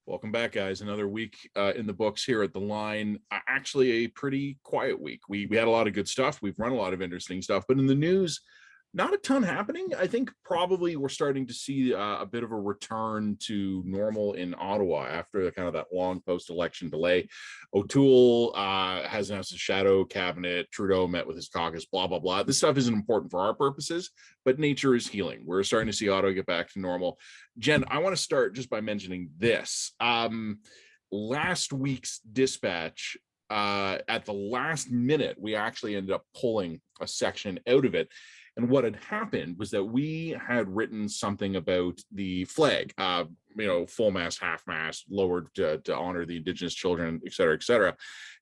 Welcome back, guys. Another week in the books here at the line. Actually, a pretty quiet week. We had a lot of good stuff. We've run a lot of interesting stuff, but in the news, not a ton happening. I think probably we're starting to see a bit of a return to normal in Ottawa after kind of that long post-election delay. O'Toole has announced a shadow cabinet. Trudeau met with his caucus, blah, blah, blah. This stuff isn't important for our purposes, but nature is healing. We're starting to see Ottawa get back to normal. Jen, I want to start just by mentioning this. Last week's dispatch, at the last minute, we actually ended up pulling a section out of it. And what had happened was that we had written something about the flag, full mast, half mast, lowered to honor the Indigenous children, et cetera, et cetera.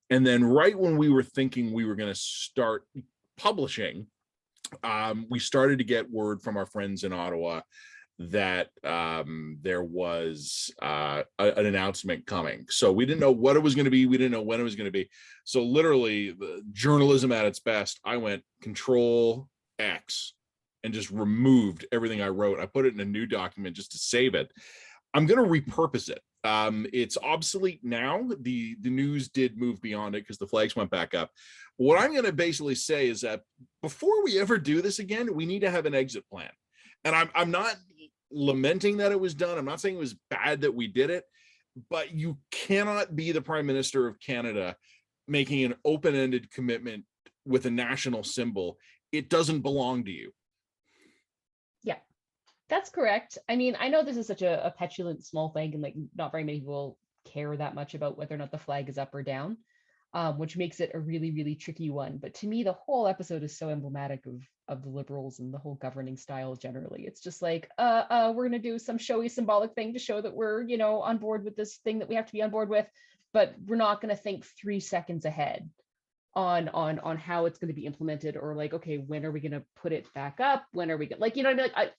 And then right when we were thinking we were going to start publishing, we started to get word from our friends in Ottawa that there was an announcement coming. So we didn't know what it was going to be. We didn't know when it was going to be. So literally, the journalism at its best, I went Control X and just removed everything I wrote. I put it in a new document just to save it. I'm going to repurpose it. It's obsolete now. The news did move beyond it because the flags went back up. What I'm going to basically say is that before we ever do this again, we need to have an exit plan. And I'm not lamenting that it was done. I'm not saying it was bad that we did it, but you cannot be the Prime Minister of Canada making an open-ended commitment with a national symbol. It doesn't belong to you. Yeah, that's correct. I mean, I know this is such a petulant small thing, and like not very many people care that much about whether or not the flag is up or down, which makes it a really, really tricky one. But to me, the whole episode is so emblematic of the Liberals and the whole governing style generally. It's just like, we're gonna do some showy symbolic thing to show that we're, on board with this thing that we have to be on board with, but we're not gonna think 3 seconds ahead on how it's going to be implemented, or like, okay, when are we going to put it back up? When are we going, like,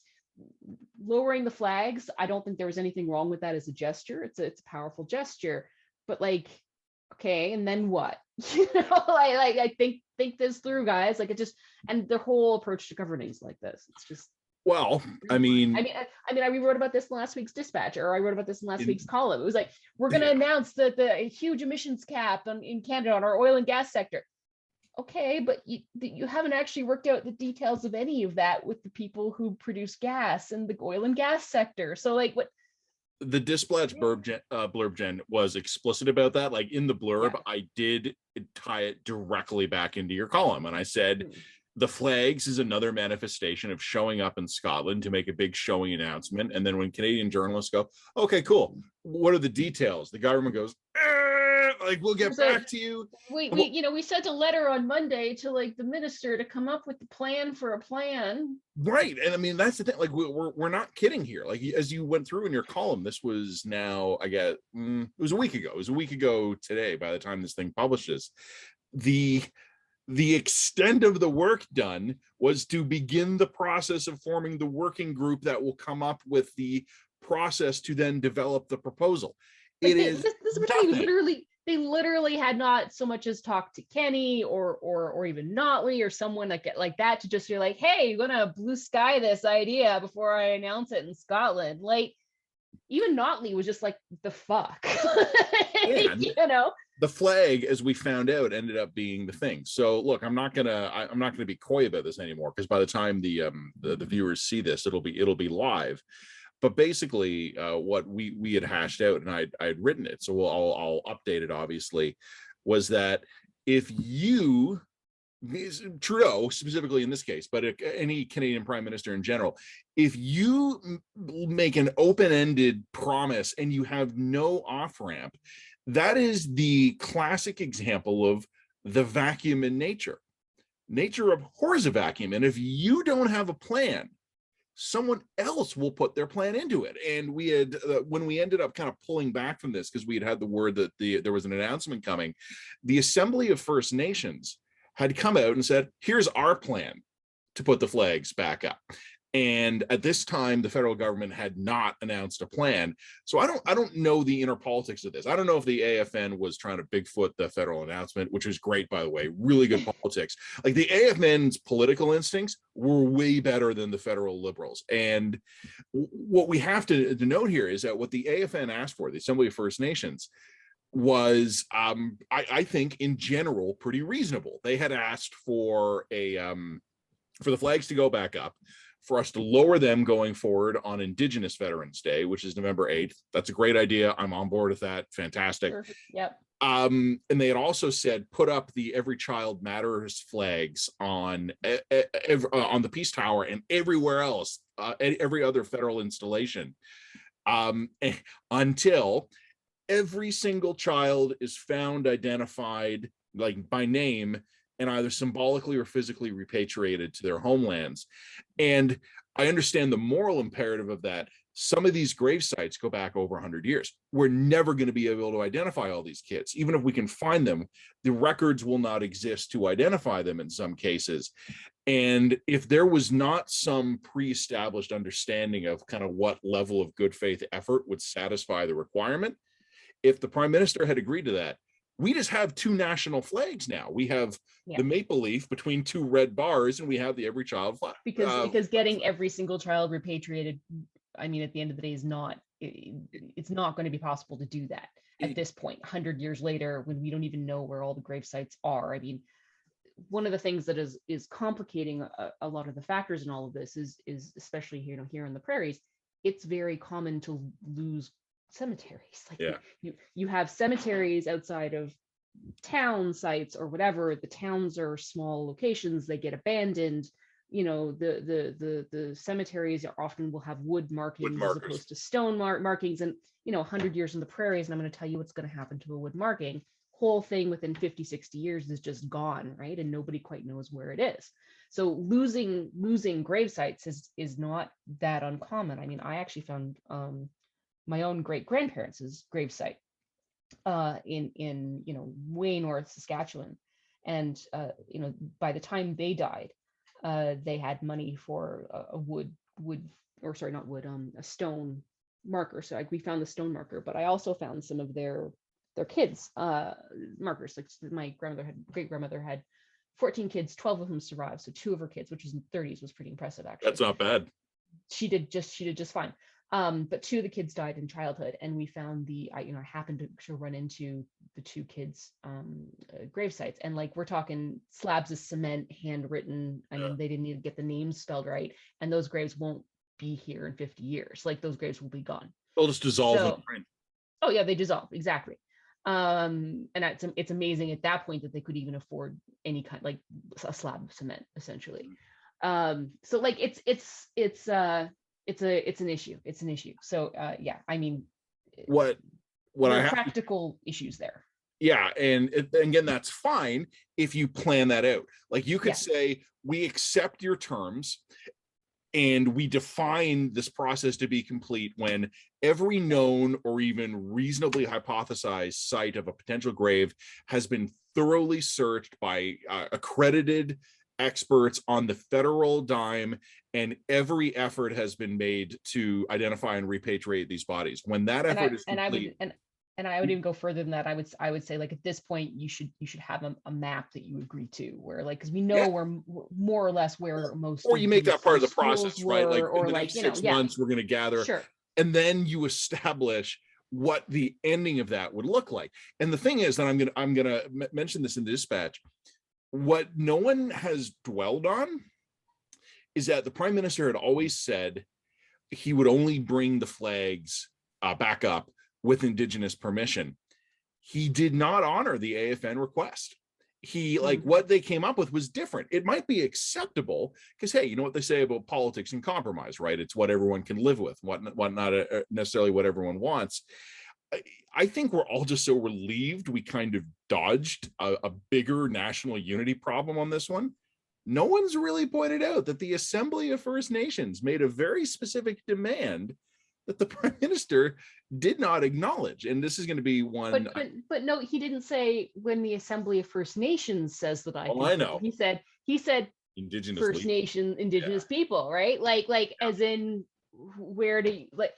lowering the flags, I don't think there was anything wrong with that as a gesture. It's a powerful gesture, but like, okay, and then what? I think this through, guys. Like, it just, and the whole approach to governing is like this. It's just, well, I mean, I rewrote about this in last week's dispatch, or I wrote about this in last week's column. It was like, we're going to announce the huge emissions cap in Canada on our oil and gas sector. Okay, but you haven't actually worked out the details of any of that with the people who produce gas in the oil and gas sector. So like, what? The dispatch blurb, Jen, was explicit about that. Like in the blurb, yeah. I did tie it directly back into your column. And I said, the flags is another manifestation of showing up in Scotland to make a big showing announcement. And then when Canadian journalists go, okay, cool, what are the details? The government goes, like, we'll get back to you. We sent a letter on Monday to like the minister to come up with the plan for a plan. Right. And I mean, that's the thing. Like, we're not kidding here. Like, as you went through in your column, this was now, I guess, it was a week ago. It was a week ago today by the time this thing publishes. The extent of the work done was to begin the process of forming the working group that will come up with the process to then develop the proposal. This is they literally had not so much as talked to Kenny or even Notley or someone like that to just be like, hey, you're gonna blue sky this idea before I announce it in Scotland. Like, even Notley was just like, the fuck. The flag, as we found out, ended up being the thing. So look, I'm not gonna be coy about this anymore, because by the time the viewers see this, it'll be live. But basically, what we had hashed out, and I'd written it, so I'll update it, obviously, was that if you, Trudeau specifically in this case, but any Canadian Prime Minister in general, if you make an open-ended promise and you have no off-ramp, that is the classic example of the vacuum in nature. Nature abhors a vacuum, and if you don't have a plan, someone else will put their plan into it. And we had, when we ended up kind of pulling back from this, because we had the word that there was an announcement coming, the Assembly of First Nations had come out and said, here's our plan to put the flags back up. And at this time, the federal government had not announced a plan. So I don't know the inner politics of this. I don't know if the AFN was trying to Bigfoot the federal announcement, which was great, by the way, really good politics. Like the AFN's political instincts were way better than the federal liberals. And what we have to note here is that what the AFN asked for, the Assembly of First Nations, was I think in general pretty reasonable. They had asked for for the flags to go back up, for us to lower them going forward on Indigenous Veterans Day, which is November 8th. That's a great idea. I'm on board with that. Fantastic. Perfect. Yep. And they had also said put up the Every Child Matters flags on the Peace Tower and everywhere else, every other federal installation, until every single child is found, identified, like by name, and either symbolically or physically repatriated to their homelands. And I understand the moral imperative of that. Some of these grave sites go back over 100 years. We're never going to be able to identify all these kids. Even if we can find them, the records will not exist to identify them in some cases. And if there was not some pre-established understanding of kind of what level of good faith effort would satisfy the requirement, if the Prime Minister had agreed to that, we just have two national flags now. We have the maple leaf between two red bars, and we have the Every Child flag. Because getting every single child repatriated, I mean, at the end of the day, it's not going to be possible to do that at this point, 100 years later, when we don't even know where all the grave sites are. I mean, one of the things that is complicating a lot of the factors in all of this is especially here in the prairies, it's very common to lose cemeteries. Like you have cemeteries outside of town sites or whatever. The towns are small locations, they get abandoned. The cemeteries often will have wood markings as opposed to stone markings. And 100 years in the prairies, and I'm going to tell you what's going to happen to a wood marking. Whole thing within 50-60 years is just gone, right? And nobody quite knows where it is. So losing grave sites is not that uncommon. I mean, I actually found my own great-grandparents' gravesite in way north Saskatchewan, and by the time they died, they had money for a stone marker. So we found the stone marker, but I also found some of their kids markers. Like my great grandmother had 14 kids, 12 of them survived, so 2 of her kids, which was in the 30s, was pretty impressive actually. That's not bad. She did just fine. But 2 of the kids died in childhood, and we found I happened to run into the 2 kids' grave sites, and like we're talking slabs of cement, handwritten. I mean, they didn't even get the names spelled right, and those graves won't be here in 50 years. Like those graves will be gone. They'll just dissolve. Oh yeah, they dissolve, exactly. And it's amazing at that point that they could even afford any kind, like a slab of cement, essentially. So like it's an issue. It's an issue. So I mean, what I have practical issues there. Yeah, and again, that's fine if you plan that out. Like you could say, we accept your terms, and we define this process to be complete when every known or even reasonably hypothesized site of a potential grave has been thoroughly searched by accredited experts on the federal dime, and every effort has been made to identify and repatriate these bodies. When that effort is complete, and I would even go further than that. I would say, like, at this point, you should have a map that you agree to, where, like, because we know where more or less where most, or you make that part of the process, right? Like, or in the like, next 6 months, we're going to gather, and then you establish what the ending of that would look like. And the thing is that I'm gonna mention this in the dispatch. What no one has dwelled on is that the Prime Minister had always said he would only bring the flags back up with Indigenous permission. He did not honor the AFN request. He what they came up with was different. It might be acceptable because, hey, you know what they say about politics and compromise, right? It's what everyone can live with, what not necessarily what everyone wants. I think we're all just so relieved we kind of dodged a bigger national unity problem on this one. No one's really pointed out that the Assembly of First Nations made a very specific demand that the Prime Minister did not acknowledge. And this is going to be one. But no, he didn't say when the Assembly of First Nations says that I know. He said Indigenous First leaders. Nation, Indigenous people, right? Like as in, where do you, like,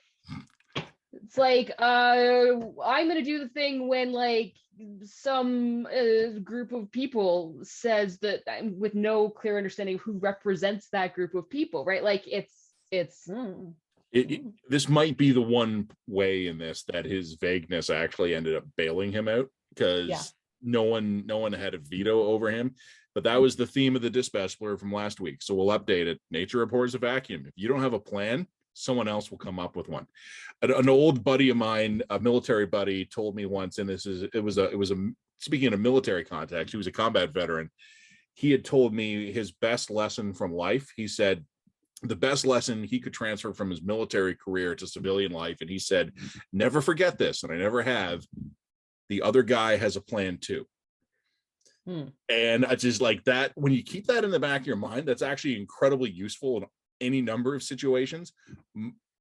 it's like, I'm gonna do the thing when like some group of people says that, with no clear understanding of who represents that group of people, right? Like This might be the one way in this that his vagueness actually ended up bailing him out, yeah. because no one had a veto over him. But that was the theme of the dispatch blurb from last week, so we'll update it. Nature abhors a vacuum. If you don't have a plan, someone else will come up with one. An old buddy of mine, a military buddy, told me once, and it was a speaking of military context, he was a combat veteran. He had told me his best lesson from life. He said the best lesson he could transfer from his military career to civilian life, and he said, never forget this, and I never have, the other guy has a plan too. And it's just like that, when you keep that in the back of your mind, that's actually incredibly useful in any number of situations.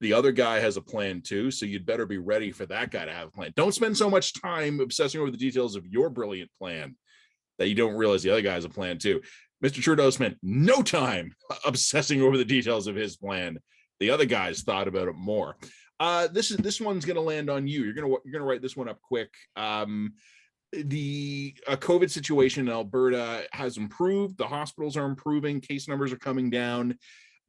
The other guy has a plan too, so you'd better be ready for that guy to have a plan. Don't spend so much time obsessing over the details of your brilliant plan that you don't realize the other guy has a plan too. Mr. Trudeau spent no time obsessing over the details of his plan. The other guys thought about it more. This one's going to land on you. You're going to write this one up quick. The COVID situation in Alberta has improved. The hospitals are improving. Case numbers are coming down.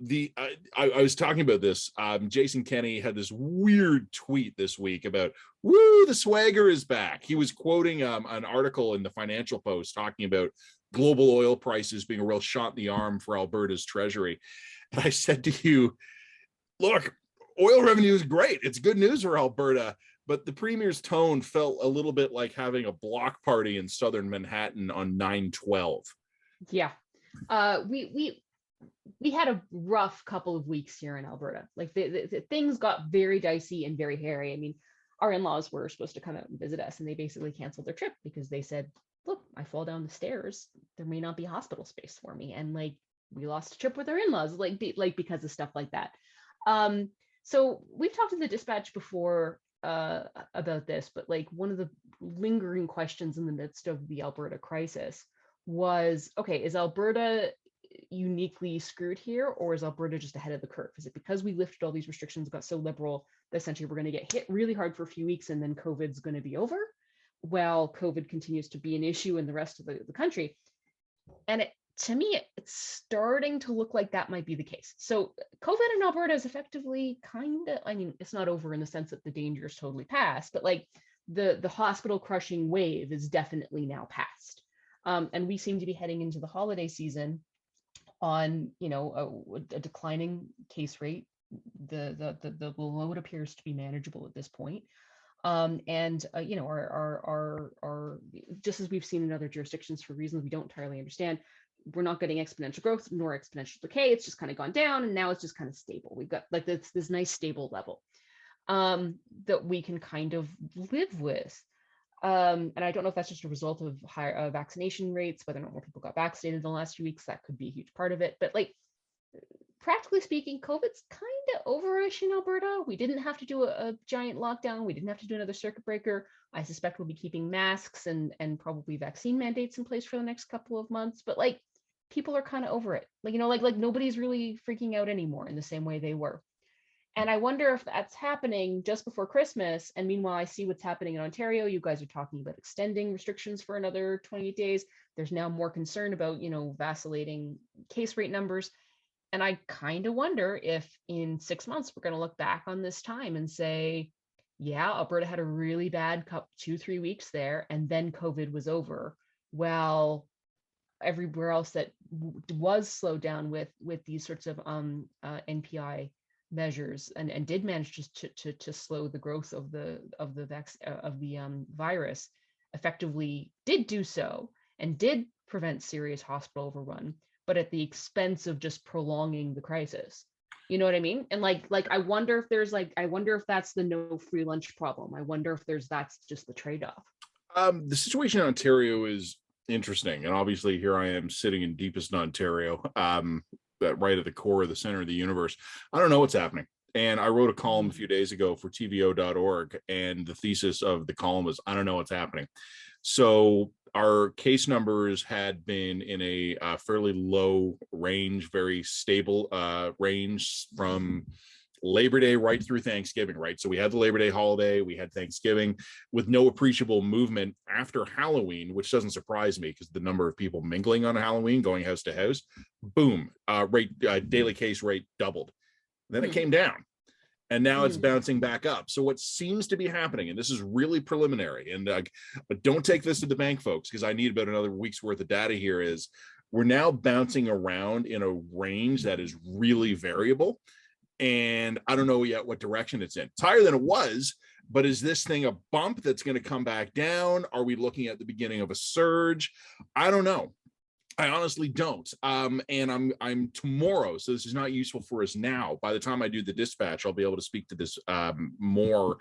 I was talking about this. Jason Kenney had this weird tweet this week about, woo, the swagger is back. He was quoting an article in the Financial Post talking about global oil prices being a real shot in the arm for Alberta's treasury. And I said to you, look, oil revenue is great. It's good news for Alberta. But the premier's tone felt a little bit like having a block party in southern Manhattan on 9/12. Yeah. We had a rough couple of weeks here in Alberta. Like the things got very dicey and very hairy. I mean, our in-laws were supposed to come out and visit us, and they basically canceled their trip because they said, look, I fall down the stairs, there may not be hospital space for me. And like, we lost a trip with our in-laws, because of stuff like that. So we've talked to the dispatch before about this, but like one of the lingering questions in the midst of the Alberta crisis was, okay, is Alberta uniquely screwed here, or is Alberta just ahead of the curve? Is it because we lifted all these restrictions, got so liberal, that essentially we're going to get hit really hard for a few weeks and then COVID's going to be over, while COVID continues to be an issue in the rest of the country? And to me, it's starting to look like that might be the case. So COVID in Alberta is effectively I mean, it's not over in the sense that the danger is totally past, but like the hospital crushing wave is definitely now past. And we seem to be heading into the holiday season on, a declining case rate. The load appears to be manageable at this point. Our just as we've seen in other jurisdictions for reasons we don't entirely understand, we're not getting exponential growth nor exponential decay. It's just kind of gone down, and now it's just kind of stable. We've got like this nice stable level that we can kind of live with. And I don't know if that's just a result of higher vaccination rates, whether or not more people got vaccinated in the last few weeks. That could be a huge part of it. But like, practically speaking, COVID's kind of overish in Alberta. We didn't have to do a giant lockdown. We didn't have to do another circuit breaker. I suspect we'll be keeping masks and probably vaccine mandates in place for the next couple of months. But like, people are kind of over it. Like, like nobody's really freaking out anymore in the same way they were. And I wonder if that's happening just before Christmas. And meanwhile, I see what's happening in Ontario. You guys are talking about extending restrictions for another 28 days. There's now more concern about, vacillating case rate numbers. And I kind of wonder if in 6 months, we're going to look back on this time and say, yeah, Alberta had a really bad 2-3 weeks there, and then COVID was over. Well, everywhere else that was slowed down with these sorts of NPI measures and did manage to slow the growth of the virus, effectively did do so and did prevent serious hospital overrun, but at the expense of just prolonging the crisis. You know what I mean? And like I wonder if that's the no free lunch problem. I wonder if that's just the trade-off. The situation in Ontario is interesting, and obviously here I am sitting in deepest Ontario, right at the core of the center of the universe. I don't know what's happening. And I wrote a column a few days ago for tvo.org, and the thesis of the column was, I don't know what's happening. So our case numbers had been in a fairly low range, very stable range from Labor Day right through Thanksgiving, right? So we had the Labor Day holiday, we had Thanksgiving with no appreciable movement after Halloween, which doesn't surprise me because the number of people mingling on Halloween, going house to house, boom, daily case rate doubled. Then it came down. And now it's bouncing back up. So what seems to be happening, and this is really preliminary, and but don't take this to the bank, folks, because I need about another week's worth of data here, is we're now bouncing around in a range that is really variable. And I don't know yet what direction it's in. It's higher than it was, but is this thing a bump that's going to come back down? Are we looking at the beginning of a surge? I don't know. I honestly don't. And I'm tomorrow, so this is not useful for us now. By the time I do the dispatch, I'll be able to speak to this more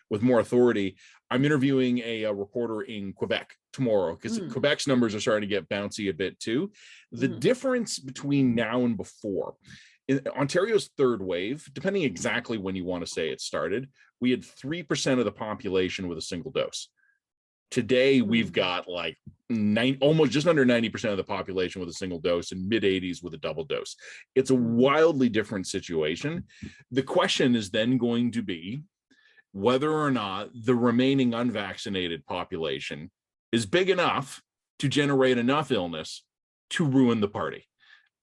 with more authority. I'm interviewing a reporter in Quebec tomorrow because Quebec's numbers are starting to get bouncy a bit too. The difference between now and before, in Ontario's third wave, depending exactly when you want to say it started, we had 3% of the population with a single dose. Today, we've got like almost just under 90% of the population with a single dose and mid 80s with a double dose. It's a wildly different situation. The question is then going to be whether or not the remaining unvaccinated population is big enough to generate enough illness to ruin the party.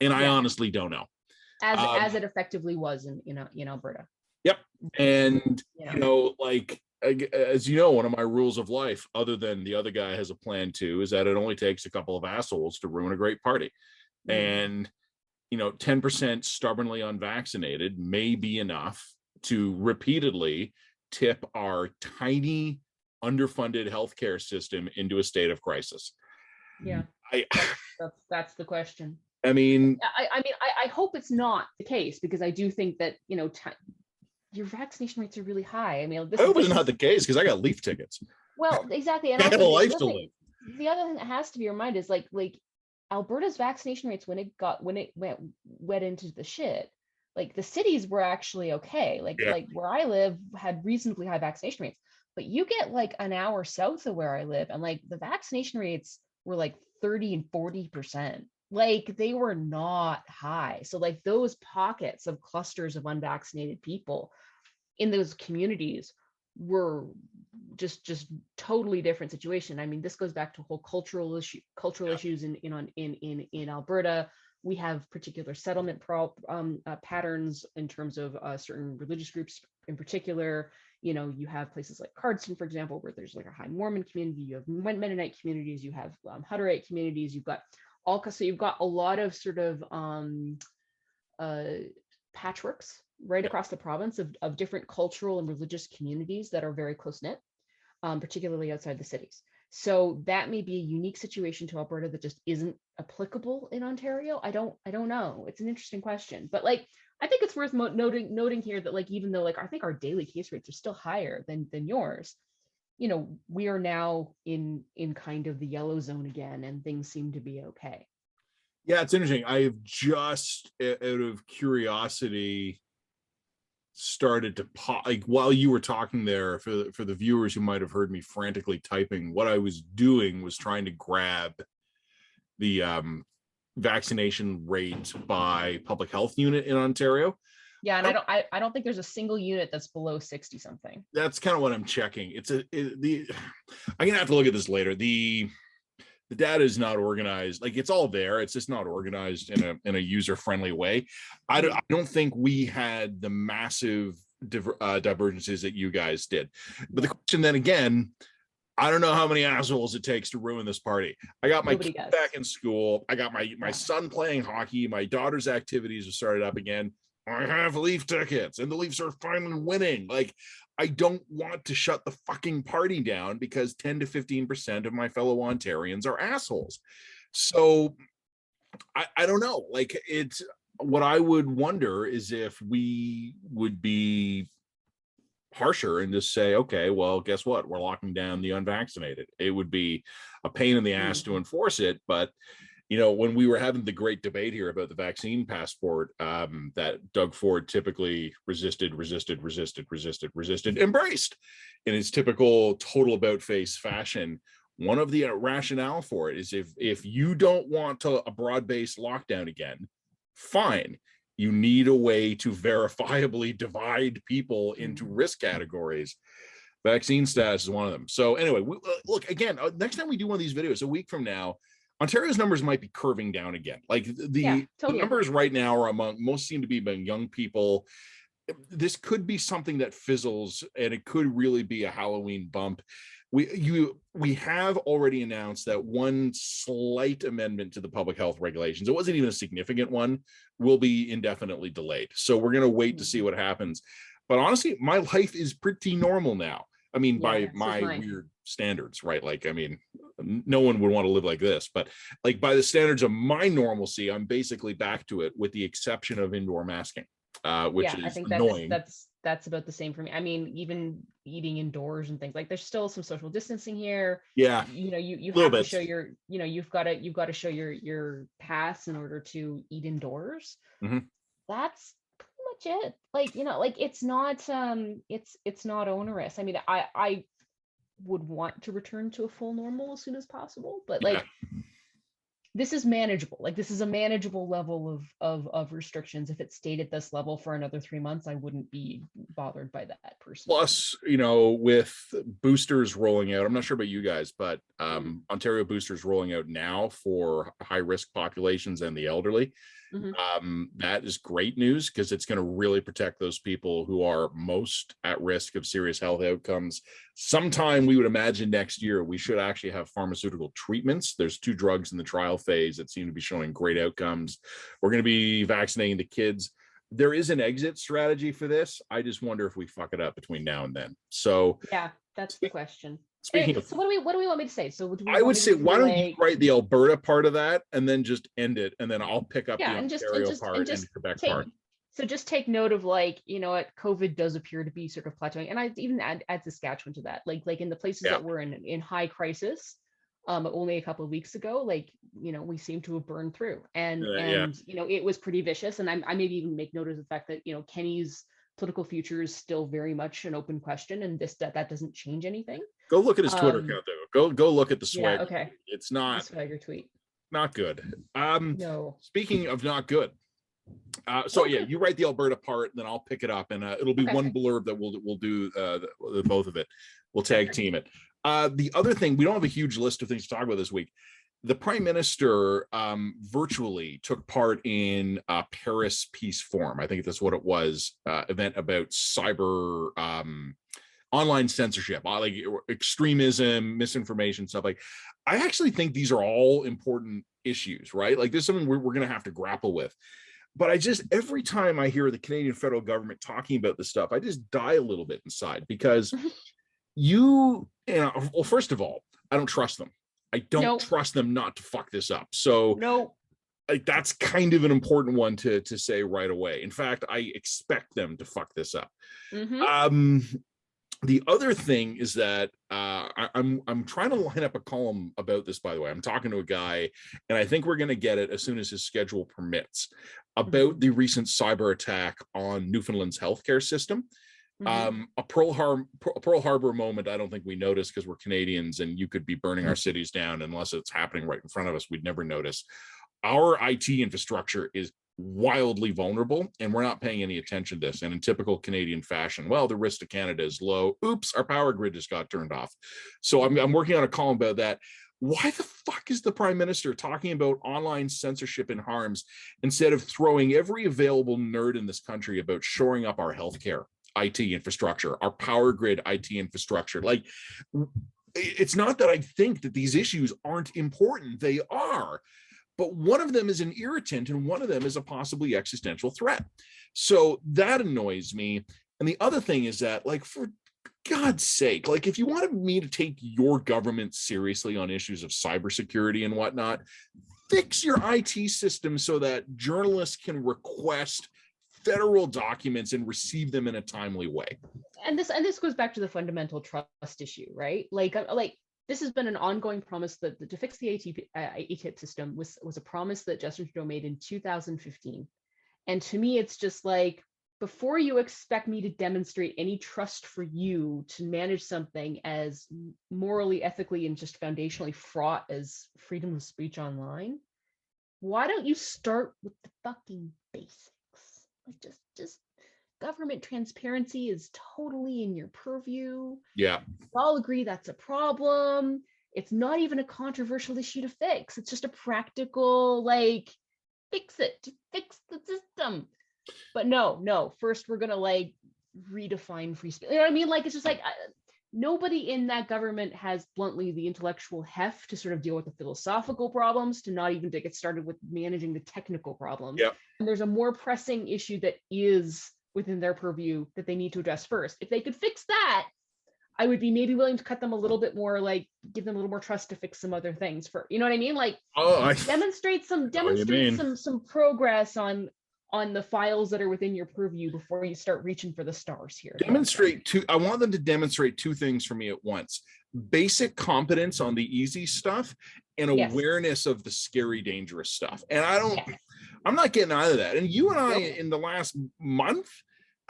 And I honestly don't know. As it effectively was in Alberta. Yep. And, like, as you know, one of my rules of life, other than the other guy has a plan too, is that it only takes a couple of assholes to ruin a great party. And 10% stubbornly unvaccinated may be enough to repeatedly tip our tiny underfunded healthcare system into a state of crisis. That's the question. I mean, I hope it's not the case, because I do think that your vaccination rates are really high. I mean, I hope it's not the case, because I got Leaf tickets. Well, exactly. And I got a life to live. The other thing that has to be reminded is like Alberta's vaccination rates when it went into the shit, like the cities were actually okay. Like where I live had reasonably high vaccination rates, but you get like an hour south of where I live, and like the vaccination rates were like 30 and 40%. Like they were not high. So like those pockets of clusters of unvaccinated people in those communities were just totally different situation. I mean, this goes back to whole cultural issues in Alberta. We have particular settlement patterns in terms of certain religious groups in particular. You have places like Cardston, for example, where there's like a high Mormon community. You have Mennonite communities. You have Hutterite communities. You've got a lot of sort of patchworks right across the province of different cultural and religious communities that are very close knit, particularly outside the cities. So that may be a unique situation to Alberta that just isn't applicable in Ontario. I don't know. It's an interesting question, but like I think it's worth noting here that like even though like I think our daily case rates are still higher than yours, we are now in kind of the yellow zone again, and things seem to be okay. Yeah, it's interesting. I've just, out of curiosity, started to pop, like while you were talking there, for the viewers who might have heard me frantically typing, what I was doing was trying to grab the vaccination rate by public health unit in Ontario. Yeah, and I don't think there's a single unit that's below 60 something. That's kind of what I'm checking. I'm gonna have to look at this later. The data is not organized. Like it's all there. It's just not organized in a user-friendly way. I don't think we had the massive divergences that you guys did. But the question then again, I don't know how many assholes it takes to ruin this party. I got my kid back in school. I got my son playing hockey. My daughter's activities have started up again. I have Leaf tickets and the Leafs are finally winning. Like, I don't want to shut the fucking party down because 10 to 15% of my fellow Ontarians are assholes. So I don't know. Like, it's what I would wonder is if we would be harsher and just say, okay, well, guess what? We're locking down the unvaccinated. It would be a pain in the ass to enforce it, but when we were having the great debate here about the vaccine passport, that Doug Ford typically resisted, embraced in his typical total about face fashion, one of the rationale for it is if you don't want to a broad-based lockdown again, fine. You need a way to verifiably divide people into risk categories. Vaccine status is one of them. So anyway, look, again, next time we do one of these videos, a week from now, Ontario's numbers might be curving down again. Like the numbers right now are most seem to be among young people. This could be something that fizzles, and it could really be a Halloween bump. We have already announced that one slight amendment to the public health regulations, it wasn't even a significant one, will be indefinitely delayed. So we're going to wait to see what happens. But honestly, my life is pretty normal now. I mean, by my weird standards, right? Like, I mean, no one would want to live like this, but like by the standards of my normalcy, I'm basically back to it, with the exception of indoor masking, which is I think annoying. That's about the same for me. I mean, even eating indoors and things, like there's still some social distancing here. Yeah, you know, you have to show your, you know, you've got to show your pass in order to eat indoors. That's pretty much it. Like, you know, like it's not not onerous. I mean, I would want to return to a full normal as soon as possible, but like this is manageable. Like this is a manageable level of restrictions. If it stayed at this level for another 3 months, I wouldn't be bothered by that personally. Plus, you know, with boosters rolling out, I'm not sure about you guys, but Ontario boosters rolling out now for high risk populations and the elderly. That is great news, because it's going to really protect those people who are most at risk of serious health outcomes. Sometime we would imagine next year we should actually have pharmaceutical treatments. There's 2 drugs in the trial phase that seem to be showing great outcomes. We're going to be vaccinating the kids. There is an exit strategy for this. I just wonder if we fuck it up between now and then. So yeah, that's the question. Speaking of, so what do we want me to say? So I would say, why don't you write the Alberta part of that and then just end it, and then I'll pick up the Ontario part and the Quebec part. So just take note of, like, you know what, COVID does appear to be sort of plateauing, and I even add Saskatchewan to that. Like in the places that were in high crisis, only a couple of weeks ago, like, you know, we seem to have burned through, and you know, it was pretty vicious. And I maybe even make note of the fact that, you know, Kenny's political future is still very much an open question, and that doesn't change anything. Go look at his Twitter account, though. Go look at the swagger. Yeah, okay. It's not the swagger tweet. Not good. No. Speaking of not good, so you write the Alberta part, and then I'll pick it up, and it'll be one blurb that we'll do both of it. We'll tag team it. The other thing, we don't have a huge list of things to talk about this week. The Prime Minister virtually took part in Paris Peace Forum. I think that's what it was, event about cyber online censorship, like extremism, misinformation, stuff. Like, I actually think these are all important issues, right? Like, this is something we're going to have to grapple with. But every time I hear the Canadian federal government talking about this stuff, I just die a little bit inside, because you know, well, first of all, I don't trust them. I don't trust them not to fuck this up. So like, that's kind of an important one to say right away. In fact, I expect them to fuck this up. The other thing is that I'm trying to line up a column about this, by the way. I'm talking to a guy, and I think we're going to get it as soon as his schedule permits, about the recent cyber attack on Newfoundland's healthcare system. A Pearl Harbor moment I don't think we notice, because we're Canadians, and you could be burning our cities down, unless it's happening right in front of us, we'd never notice. Our IT infrastructure is wildly vulnerable, and we're not paying any attention to this. And in typical Canadian fashion, well, the risk to Canada is low. Oops, our power grid just got turned off. So I'm working on a column about that. Why the fuck is the Prime Minister talking about online censorship and harms, instead of throwing every available nerd in this country about shoring up our healthcare IT infrastructure, our power grid IT infrastructure? Like, it's not that I think that these issues aren't important. They are. But one of them is an irritant, and one of them is a possibly existential threat. So that annoys me. And the other thing is that, like, for God's sake, like, if you wanted me to take your government seriously on issues of cybersecurity and whatnot, fix your IT system so that journalists can request federal documents and receive them in a timely way. And this goes back to the fundamental trust issue, right? Like this has been an ongoing promise that to fix the ATIP system was a promise that Justin Trudeau made in 2015. And to me, it's just like, before you expect me to demonstrate any trust for you to manage something as morally, ethically, and just foundationally fraught as freedom of speech online, why don't you start with the fucking basics? Like just government transparency is totally in your purview. Yeah. We all agree that's a problem. It's not even a controversial issue to fix. It's just a practical, like, fix it, fix the system. But no, first we're gonna like redefine free speech. You know what I mean? Like, it's just like nobody in that government has bluntly the intellectual heft to sort of deal with the philosophical problems, to not even to get started with managing the technical problems. Yep. And there's a more pressing issue that is within their purview that they need to address first. If they could fix that, I would be maybe willing to cut them a little bit more, like give them a little more trust to fix some other things for, you know what I mean? Like, demonstrate some progress on the files that are within your purview before you start reaching for the stars here. I want them to demonstrate two things for me at once: basic competence on the easy stuff and awareness of the scary, dangerous stuff. And I'm not getting out of that. And you and I, in the last month,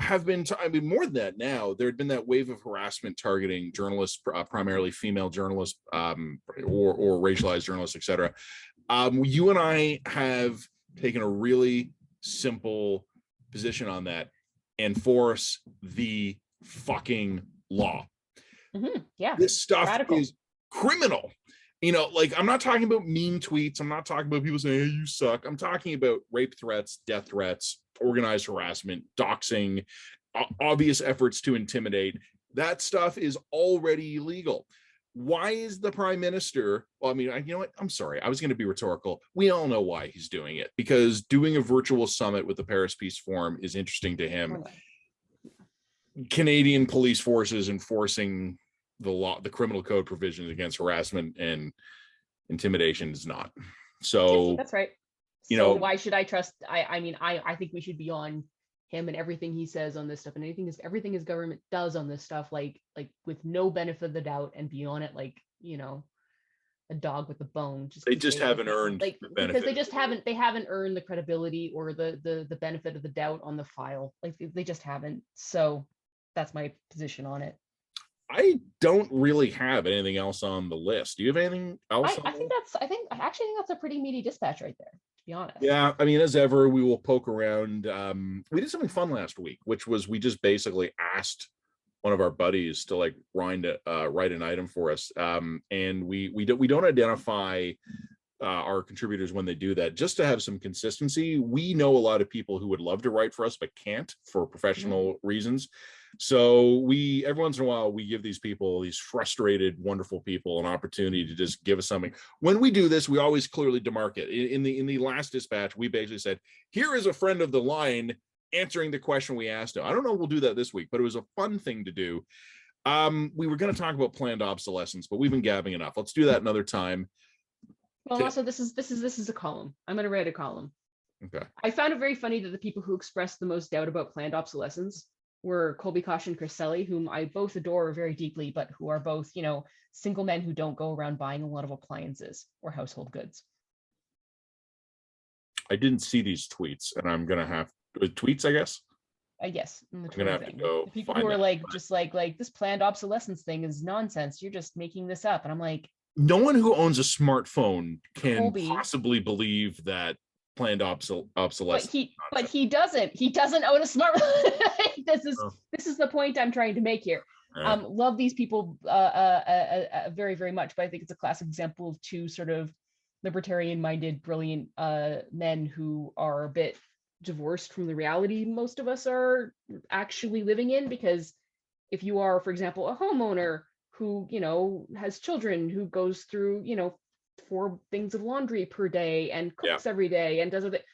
have been, more than that now, there had been that wave of harassment targeting journalists, primarily female journalists, or racialized journalists, etc. You and I have taken a really simple position on that: enforce the fucking law. Yeah, this stuff is criminal. Like, I'm not talking about mean tweets. I'm not talking about people saying, hey, you suck. I'm talking about rape threats, death threats, organized harassment, doxing, obvious efforts to intimidate. That stuff is already illegal. Why is the prime minister? Well, I mean, you know what? I'm sorry. I was going to be rhetorical. We all know why he's doing it, because doing a virtual summit with the Paris Peace Forum is interesting to him. Canadian police forces enforcing the law, the criminal code provisions against harassment and intimidation is not. So that's right. So why should I trust? I mean, I think we should be on him and everything he says on this stuff, and everything his government does on this stuff, like with no benefit of the doubt, and be on it like, a dog with a bone. They just haven't earned, like, because they haven't earned the credibility or the benefit of the doubt on the file. Like, they just haven't. So that's my position on it. I don't really have anything else on the list. Do you have anything else? I think that's a pretty meaty dispatch right there, to be honest. Yeah, I mean, as ever, we will poke around. We did something fun last week, which was we just basically asked one of our buddies to like write an item for us, and we don't identify our contributors when they do that, just to have some consistency. We know a lot of people who would love to write for us but can't for professional reasons. So every once in a while, we give these frustrated, wonderful people an opportunity to just give us something. When we do this, we always clearly demarcate. In the last dispatch, we basically said, here is a friend of the line answering the question we asked him. I don't know if we'll do that this week, but it was a fun thing to do. We were going to talk about planned obsolescence, but we've been gabbing enough. Let's do that another time. Well, also, this is a column. I'm going to write a column. Okay. I found it very funny that the people who expressed the most doubt about planned obsolescence were Colby Kosh and Chris Selly, whom I both adore very deeply, but who are both, single men who don't go around buying a lot of appliances or household goods. I didn't see these tweets, and I'm going to have tweets, I guess. Yes, I'm gonna have to go. The people who are like, just like this planned obsolescence thing is nonsense. You're just making this up, and I'm like, no one who owns a smartphone can Colby, possibly believe that planned obsolescence. But he doesn't. He doesn't own a smartphone. This is the point I'm trying to make here. Right. Love these people very, very much, but I think it's a classic example of two sort of libertarian-minded, brilliant men who are a bit divorced from the reality most of us are actually living in. Because if you are, for example, a homeowner who, has children, who goes through, 4 things of laundry per day and cooks every day and does it,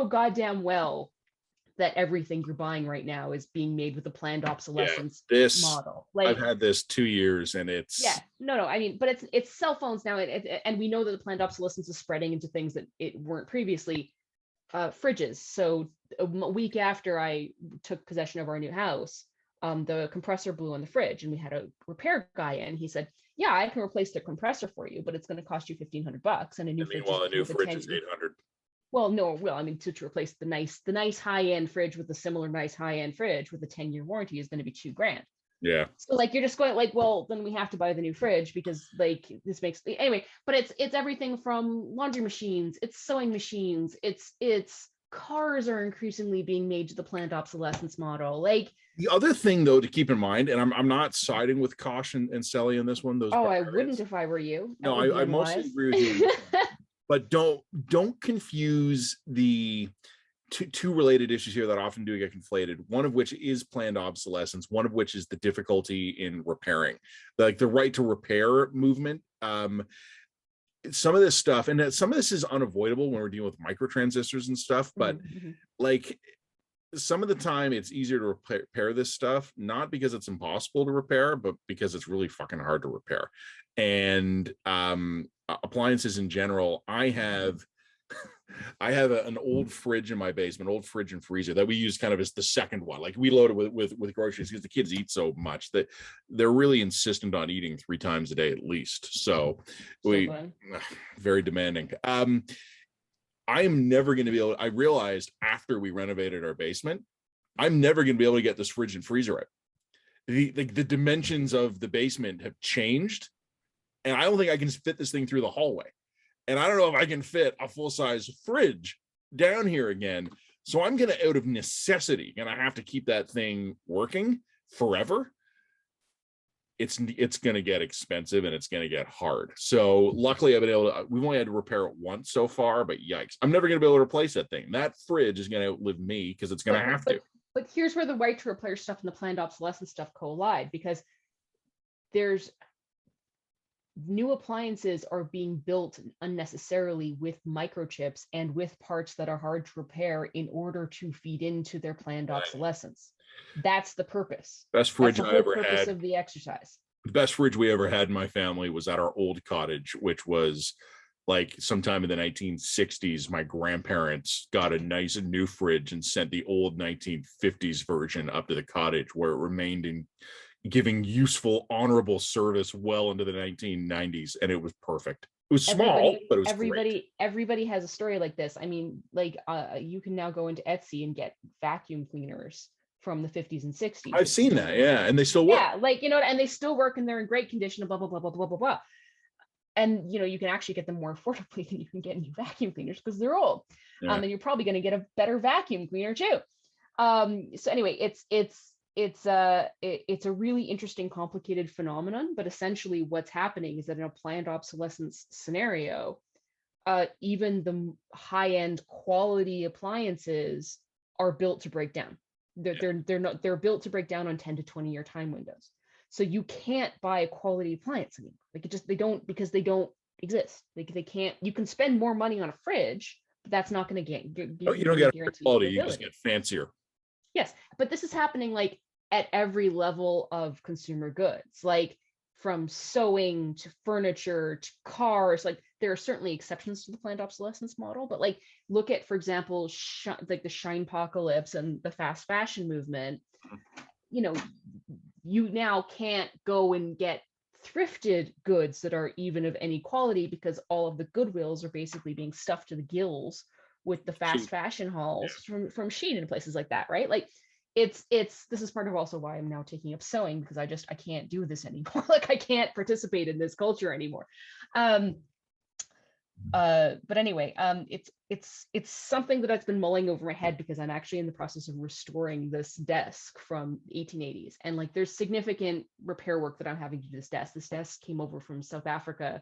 goddamn well that everything you're buying right now is being made with a planned obsolescence model. Like, I've had this 2 years, and it's no. I mean, but it's cell phones now, and we know that the planned obsolescence is spreading into things that it weren't previously. Fridges. So a week after I took possession of our new house, the compressor blew on the fridge, and we had a repair guy in. He said, "Yeah, I can replace the compressor for you, but it's going to cost you $1,500." And a new fridge is $800. Well, no, well, I mean, to replace the nice high-end fridge with a similar nice high-end fridge with a 10-year warranty is going to be $2,000. Yeah. So like you're just going like, well, then we have to buy the new fridge because like this makes anyway. But it's everything from laundry machines, it's sewing machines, it's cars are increasingly being made to the planned obsolescence model. Like The other thing, though, to keep in mind, and I'm not siding with Kosh and Sally in this one, those oh, I wouldn't barbarians. if I were you. That No, would be I mostly unwise. agree with you on this one. But don't confuse the two related issues here that often do get conflated. One of which is planned obsolescence. One of which is the difficulty in repairing, like the right to repair movement. Some of this stuff, and some of this is unavoidable when we're dealing with microtransistors and stuff. But Mm-hmm. like some of the time it's easier to repair this stuff, not because it's impossible to repair, but because it's really fucking hard to repair. And appliances in general, I have an old fridge in my basement, old fridge and freezer that we use kind of as the second one. Like we load it with groceries because the kids eat so much that they're really insistent on eating 3 times a day at least. So we very demanding. I am never going to be able to, I realized after we renovated our basement, I'm never going to be able to get this fridge and freezer right. The dimensions of the basement have changed, and I don't think I can fit this thing through the hallway. And I don't know if I can fit a full-size fridge down here again. So I'm going to, out of necessity, and I have to keep that thing working forever. It's going to get expensive and it's going to get hard. So luckily I've been able to, we've only had to repair it once so far, but yikes, I'm never going to be able to replace that thing. That fridge is going to outlive me because it's going to have to. But here's where the right to repair stuff and the planned obsolescence stuff collide, because there's new appliances are being built unnecessarily with microchips and with parts that are hard to repair in order to feed into their planned obsolescence. That's the purpose. Best fridge That's the I whole ever purpose had. of the exercise. The best fridge we ever had in my family was at our old cottage, which was like sometime in the 1960s. My grandparents got a nice new fridge and sent the old 1950s version up to the cottage, where it remained in giving useful, honorable service well into the 1990s, and it was perfect. It was small, but it was great. Everybody has a story like this. I mean, like you can now go into Etsy and get vacuum cleaners from the 50s and 60s. I've seen that, yeah, and they still work. Yeah, like, you know, and they still work and they're in great condition, blah, blah, blah, blah, blah, blah, blah. And, you know, you can actually get them more affordably than you can get new vacuum cleaners because they're old. Yeah. And you're probably going to get a better vacuum cleaner too. So anyway, it's a really interesting, complicated phenomenon. But essentially what's happening is that in a planned obsolescence scenario, even the high-end quality appliances are built to break down. They're built to break down on 10 to 20 year time windows. So you can't buy a quality appliance anymore. Like they don't, because they don't exist. Like they can't. You can spend more money on a fridge, but that's not going to get. You don't get quality. You just get fancier. Yes, but this is happening like at every level of consumer goods, like from sewing to furniture to cars. Like there are certainly exceptions to the planned obsolescence model, but like look at, for example, like the Shinepocalypse and the fast fashion movement. You know, you now can't go and get thrifted goods that are even of any quality because all of the Goodwills are basically being stuffed to the gills with the fast fashion hauls from Shein and places like that, right? Like it's this is part of also why I'm now taking up sewing, because I can't do this anymore. Like I can't participate in this culture anymore. But anyway, it's something that I've been mulling over my head because I'm actually in the process of restoring this desk from the 1880s, and like there's significant repair work that I'm having to do this desk. This desk came over from South Africa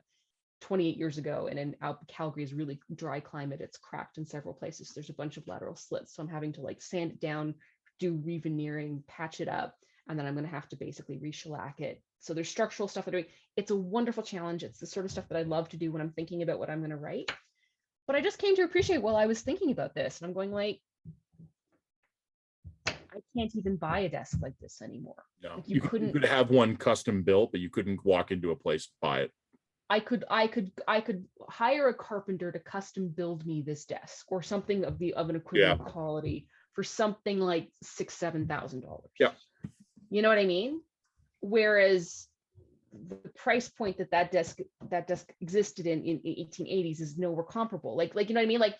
28 years ago, and in Calgary is really dry climate. It's cracked in several places. There's a bunch of lateral slits, so I'm having to like sand it down, do re-veneering, patch it up, and then I'm going to have to basically re-shellac it. So there's structural stuff I'm doing. It's a wonderful challenge. It's the sort of stuff that I love to do when I'm thinking about what I'm going to write. But I just came to appreciate while I was thinking about this, and I'm going like, I can't even buy a desk like this anymore. No, like you could have one custom built, but you couldn't walk into a place to buy it. I could hire a carpenter to custom build me this desk or something of an equivalent quality for something like $6,000-7,000. Yeah. You know what I mean? Whereas the price point that desk existed in 1880s is nowhere comparable. Like you know what I mean? Like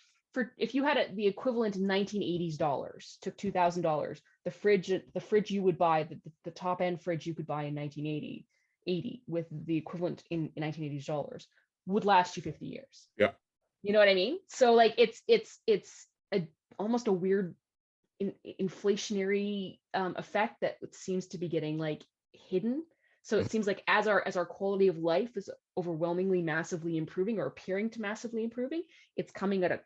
if you had the equivalent in 1980s dollars, took $2,000, the fridge you would buy, the top end fridge you could buy in 1980 with the equivalent in 1980s dollars would last you 50 years. Yeah. You know what I mean? So like it's almost a weird inflationary effect that seems to be getting like hidden. So it seems like as our quality of life is overwhelmingly massively improving or appearing to massively improving, it's coming at a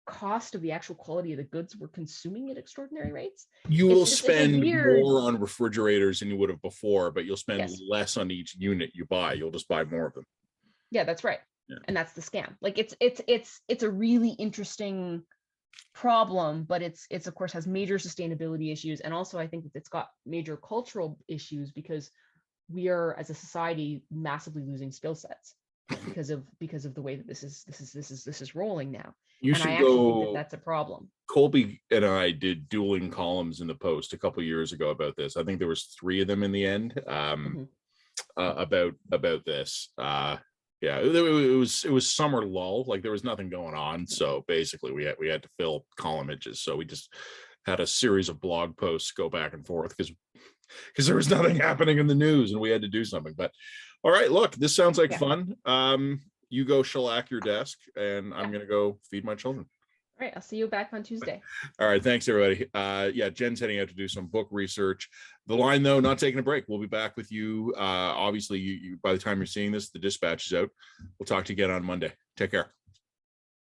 cost of the actual quality of the goods we're consuming at extraordinary rates. You will it's spend weird... more on refrigerators than you would have before, but you'll spend less on each unit you buy. You'll just buy more of them. Yeah, that's right. Yeah. And that's the scam. Like it's a really interesting problem, but it's of course has major sustainability issues, and also I think it's got major cultural issues because we are as a society massively losing skill sets because of the way that this is rolling now. You and I actually think that's a problem. Colby and I did dueling columns in the Post a couple of years ago about this. I think there was 3 of them in the end about this. Yeah, it was summer lull, like there was nothing going on. So basically we had to fill column images. So we just had a series of blog posts go back and forth because there was nothing happening in the news and we had to do something. But all right, look, this sounds like fun. You go shellac your desk and I'm gonna go feed my children. All right, I'll see you back on Tuesday. All right, thanks everybody. Yeah, Jen's heading out to do some book research. The Line, though, not taking a break. We'll be back with you. Obviously, you by the time you're seeing this, the dispatch is out. We'll talk to you again on Monday. Take care.